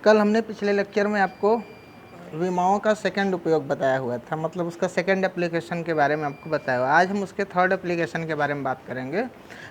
कल हमने पिछले लेक्चर में आपको विमाओं का सेकंड उपयोग बताया हुआ था, मतलब उसका सेकंड एप्लीकेशन के बारे में आपको बताया हुआ। आज हम उसके थर्ड एप्लीकेशन के बारे में बात करेंगे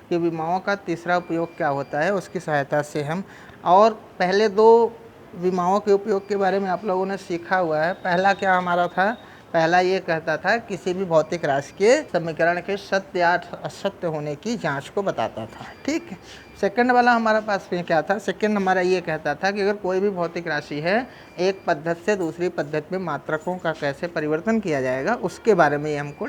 कि विमाओं का तीसरा उपयोग क्या होता है, उसकी सहायता से हम। और पहले दो विमाओं के उपयोग के बारे में आप लोगों ने सीखा हुआ है। पहला क्या हमारा था? पहला ये कहता था किसी भी भौतिक राशि के समीकरण के सत्य या असत्य होने की जांच को बताता था, ठीक है। सेकंड वाला हमारे पास में क्या था? सेकंड हमारा ये कहता था कि अगर कोई भी भौतिक राशि है, एक पद्धति से दूसरी पद्धति में मात्रकों का कैसे परिवर्तन किया जाएगा, उसके बारे में ये हमको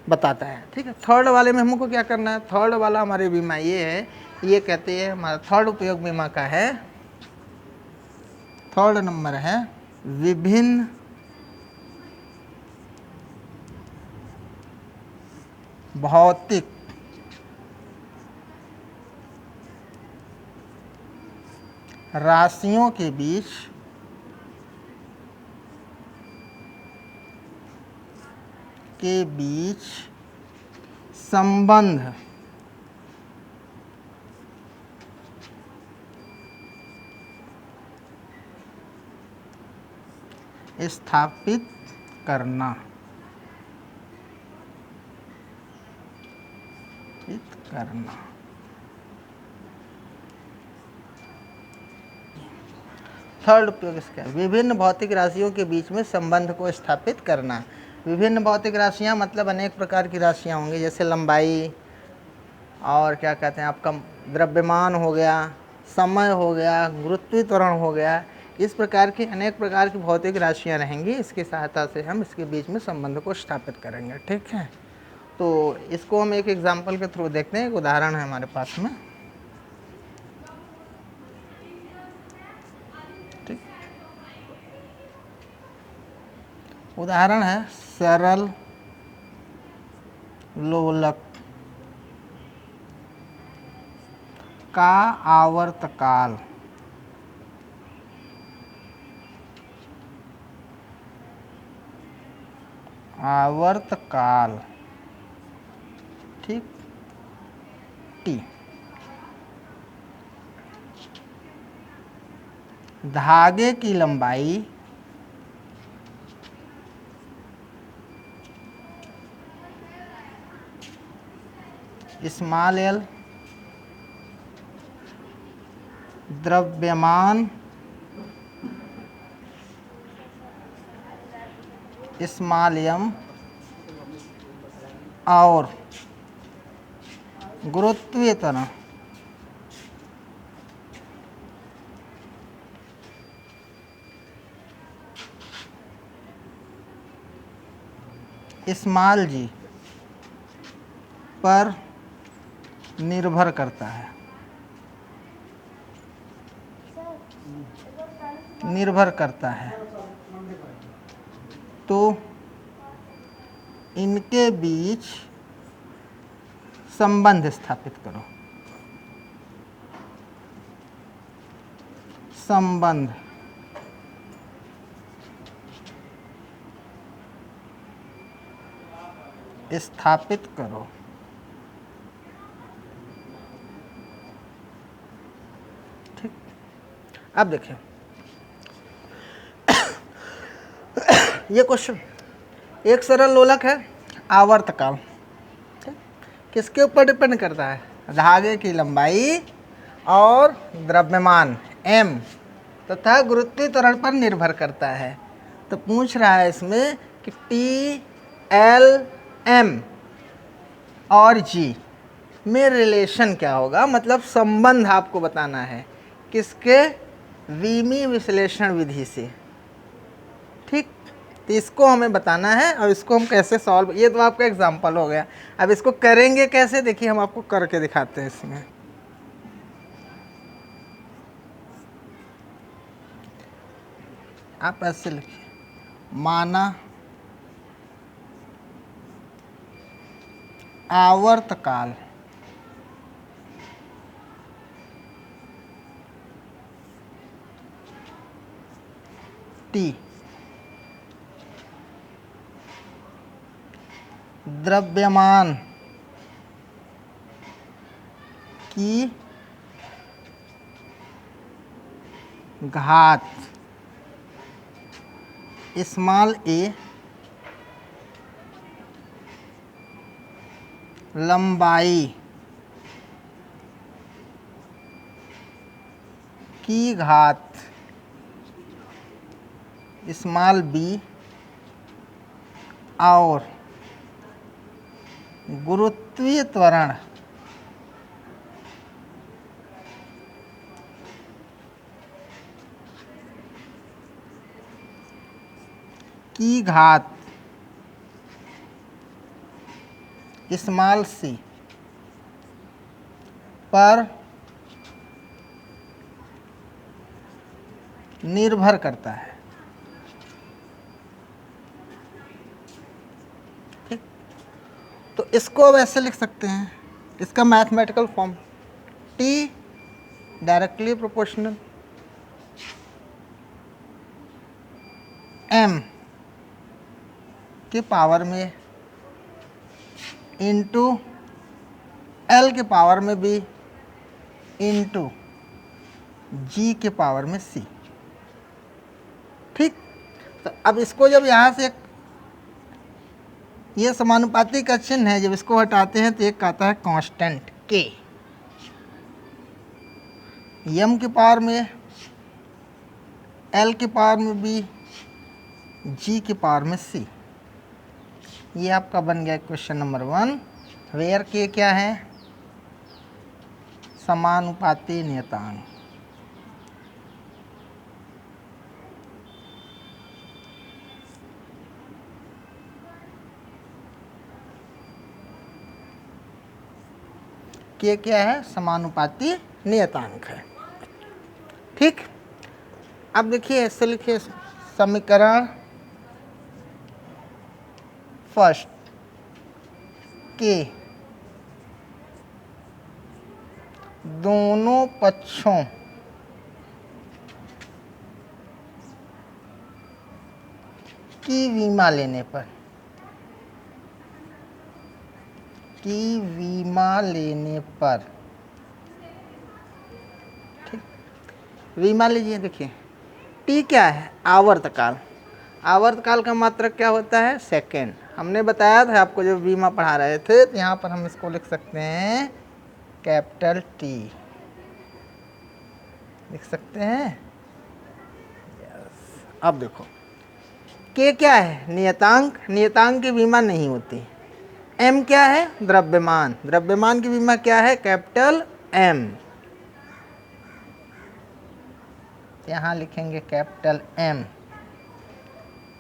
बताता है, ठीक है। थर्ड वाले में हमको क्या करना है? थर्ड वाला हमारे बीमा ये है, ये कहते हैं हमारा थर्ड उपयोग बीमा का है, थर्ड नंबर है विभिन्न भौतिक राशियों के बीच संबंध स्थापित करना। थर्ड उपयोग इसका है विभिन्न भौतिक राशियों के बीच में संबंध को स्थापित करना। विभिन्न भौतिक राशियां मतलब अनेक प्रकार की राशियां होंगी, जैसे लंबाई और क्या कहते हैं आपका द्रव्यमान हो गया, समय हो गया, गुरुत्वीय त्वरण हो गया। इस प्रकार की अनेक प्रकार की भौतिक राशियां रहेंगी। इसकी सहायता से हम इसके बीच में संबंध को स्थापित करेंगे, ठीक है। तो इसको हम एक एग्जाम्पल के थ्रू देखते हैं। एक उदाहरण है हमारे पास में, ठीक। उदाहरण है सरल लोलक का आवर्तकाल ठीक टी। धागे की लंबाई स्मॉल एल, द्रव्यमान स्मॉल एम और गुरुत्वीय त्वरण स्मॉल जी पर निर्भर करता है, तो इनके बीच संबंध स्थापित करो। संबंध स्थापित करो, ठीक। अब देखिए ये क्वेश्चन, एक सरल लोलक है, आवर्तकाल, ठीक। किसके ऊपर डिपेंड करता है? धागे की लंबाई और द्रव्यमान m तथा गुरुत्वीय त्वरण पर निर्भर करता है। तो पूछ रहा है इसमें कि T, L, M और G में रिलेशन क्या होगा, मतलब संबंध आपको बताना है। किसके? वीमी विश्लेषण विधि से, ठीक। तो इसको हमें बताना है और इसको हम कैसे सॉल्व, ये तो आपका एग्जाम्पल हो गया। अब इसको करेंगे कैसे, देखिए हम आपको करके दिखाते हैं। इसमें आप ऐसे लिखिए, माना आवर्तकाल T द्रव्यमान की घात स्मॉल ए लंबाई की घात स्मॉल बी और गुरुत्वीय त्वरण की घात स्मॉल सी पर निर्भर करता है। ठीक, तो इसको अब ऐसे लिख सकते हैं, इसका mathematical form T directly proportional M के पावर में इंटू L के पावर में B इंटू G के पावर में C। ठीक, तो अब इसको जब यहाँ से ये समानुपाती का चिन्ह है, जब इसको हटाते हैं तो एक आता है कांस्टेंट K, M के पावर में L के पावर में B G के पावर में C। ये आपका बन गया क्वेश्चन नंबर 1, वेयर के क्या है, समानुपाती नियतांक। के क्या है, समानुपाती नियतांक है। ठीक, अब देखिए ऐसे लिखिए समीकरण फर्स्ट के दोनों पक्षों की विमा लेने पर, ठीक, विमा लीजिए। देखिए टी क्या है, आवर्तकाल। आवर्तकाल का मात्रक क्या होता है, सेकेंड। हमने बताया था आपको जब बीमा पढ़ा रहे थे, तो यहाँ पर हम इसको लिख सकते हैं कैपिटल टी, लिख सकते हैं। यस, अब देखो के क्या है, नियतांक। नियतांक की बीमा नहीं होती। एम क्या है, द्रव्यमान। द्रव्यमान की बीमा क्या है, कैपिटल एम। यहाँ लिखेंगे कैपिटल एम।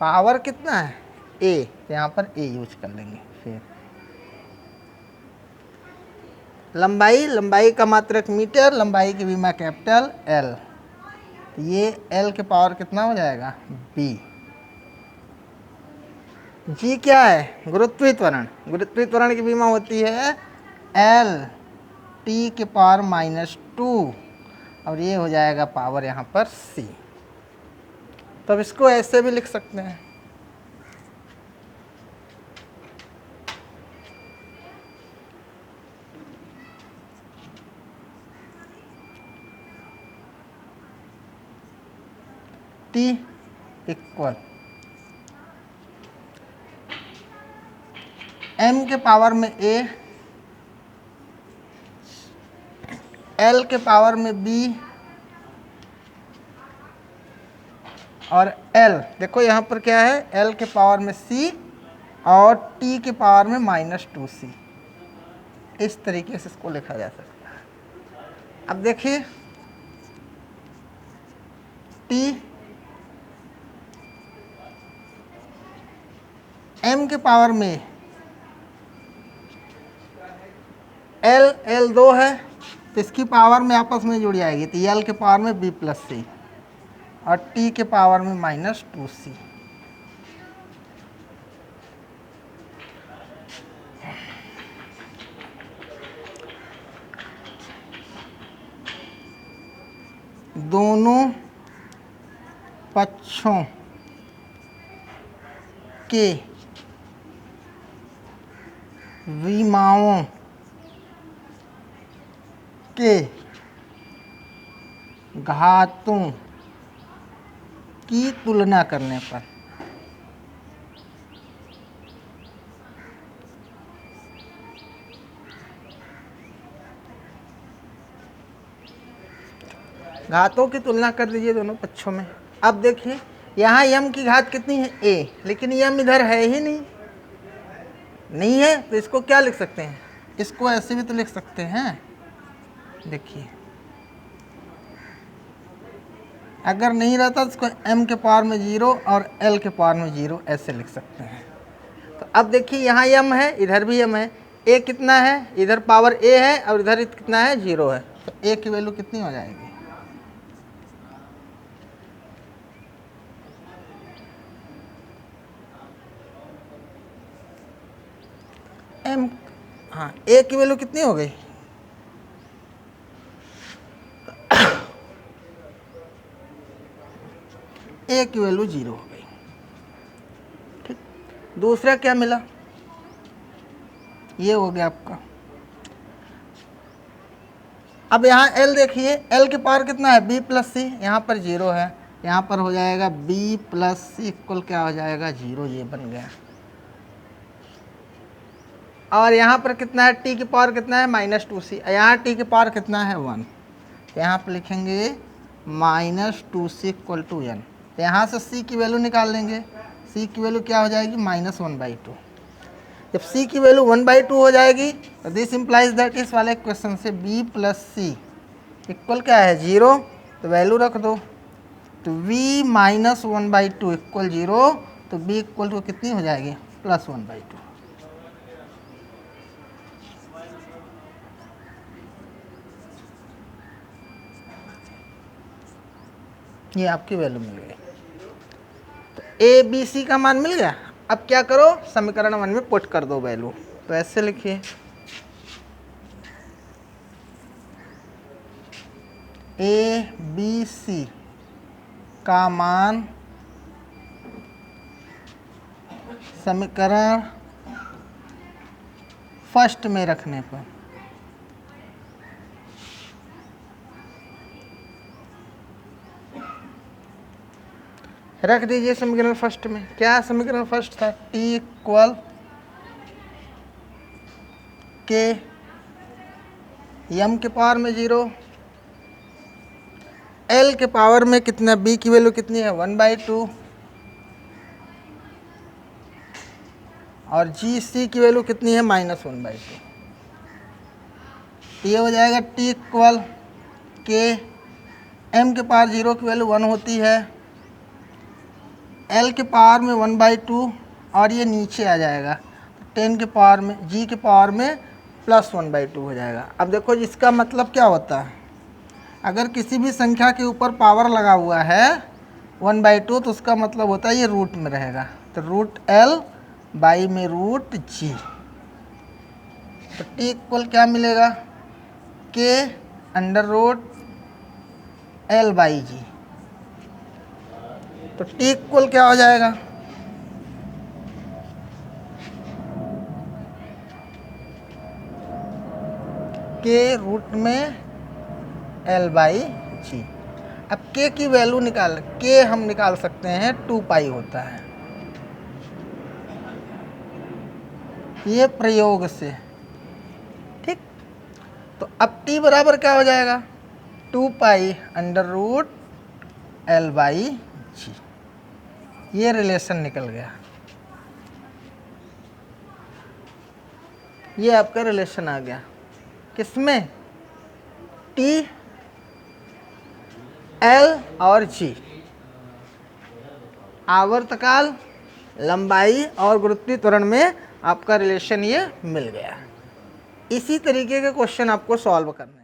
पावर कितना है, ए, तो यहाँ पर ए यूज कर लेंगे। फिर लंबाई, लंबाई का मात्रक मीटर, लंबाई की बीमा कैपिटल एल। ये एल के पावर कितना हो जाएगा, बी। जी क्या है, गुरुत्वीय त्वरण। गुरुत्वीय त्वरण की बीमा होती है एल टी के पावर -2, और ये हो जाएगा पावर यहाँ पर सी। तो अब इसको ऐसे भी लिख सकते हैं, टी इक्वल एम के पावर में ए, एल के पावर में बी, और एल देखो यहाँ पर क्या है, एल के पावर में सी और टी के पावर में -2c। इस तरीके से इसको लिखा जा सकता है। अब देखिए टी एम के पावर में एल 2 है, तो इसकी पावर में आपस में जुड़ जाएगी, तो एल के पावर में b + c और टी के पावर में -2c। दोनों पक्षों के विमाओं के घातों की तुलना करने पर घातों की तुलना कर दीजिए दोनों पक्षों में। अब देखिए यहाँ m की घात कितनी है a, लेकिन m इधर है ही नहीं है, तो इसको क्या लिख सकते हैं, इसको ऐसे भी तो लिख सकते हैं। देखिए अगर नहीं रहता तो इसको m के पावर में 0 और l के पावर में 0 ऐसे लिख सकते हैं। तो अब देखिए यहाँ m है, इधर भी m है, a कितना है, इधर पावर a है और इधर कितना है 0 है, तो a की वैल्यू कितनी हो जाएगी, m, हाँ a की वैल्यू कितनी हो गई, a की वैल्यू 0 हो गई। ठीक, दूसरा क्या मिला, ये हो गया आपका। अब यहाँ l देखिए, l के पावर कितना है b प्लस सी, यहाँ पर 0 है, यहाँ पर हो जाएगा b प्लस सी इक्वल क्या हो जाएगा 0, ये बन गया। और यहाँ पर कितना है, t की पावर कितना है -2c, यहाँ t की पावर कितना है 1, तो यहाँ पर लिखेंगे -2c इक्वल टू n। तो यहाँ से c की वैल्यू निकाल लेंगे, c की वैल्यू क्या हो जाएगी -1/2। जब c की वैल्यू 1/2 हो जाएगी तो दिस इम्प्लाइज दैट इस वाले क्वेश्चन से b प्लस सी इक्वल क्या है 0, तो वैल्यू रख दो, तो v -1/2 इक्वल 0, तो b इक्वल टू कितनी हो जाएगी +1/2। ये आपकी वैल्यू मिल गई। तो a b c का मान मिल गया। अब क्या करो, समीकरण 1 में पुट कर दो वैल्यू, तो ऐसे लिखिए a b c का मान समीकरण फर्स्ट में रखने पर रख दीजिए। समीकरण फर्स्ट में क्या समीकरण फर्स्ट था, t इक्वल के m के पावर में 0, l के पावर में कितना, b की वैल्यू कितनी है 1/2 और gc की वैल्यू कितनी है -1/2। ये हो जाएगा t इक्वल के m के पावर 0 की वैल्यू 1 होती है, l के पावर में 1/2 और ये नीचे आ जाएगा 10 के पावर में, g के पावर में +1/2 हो जाएगा। अब देखो इसका मतलब क्या होता है, अगर किसी भी संख्या के ऊपर पावर लगा हुआ है 1/2 तो उसका मतलब होता है ये रूट में रहेगा, तो √l में √g। तो t इक्वल क्या मिलेगा, k √l/g। तो t इक्वल क्या हो जाएगा, k रूट में l/g। अब k की वैल्यू निकाल, k हम निकाल सकते हैं 2π होता है, ये प्रयोग से। ठीक, तो अब t बराबर क्या हो जाएगा 2π √l/g। ये रिलेशन निकल गया, ये आपका रिलेशन आ गया किसमें, t, l और g, आवर्तकाल, लंबाई और गुरुत्वीय त्वरण में आपका रिलेशन ये मिल गया। इसी तरीके के क्वेश्चन आपको सॉल्व करना है।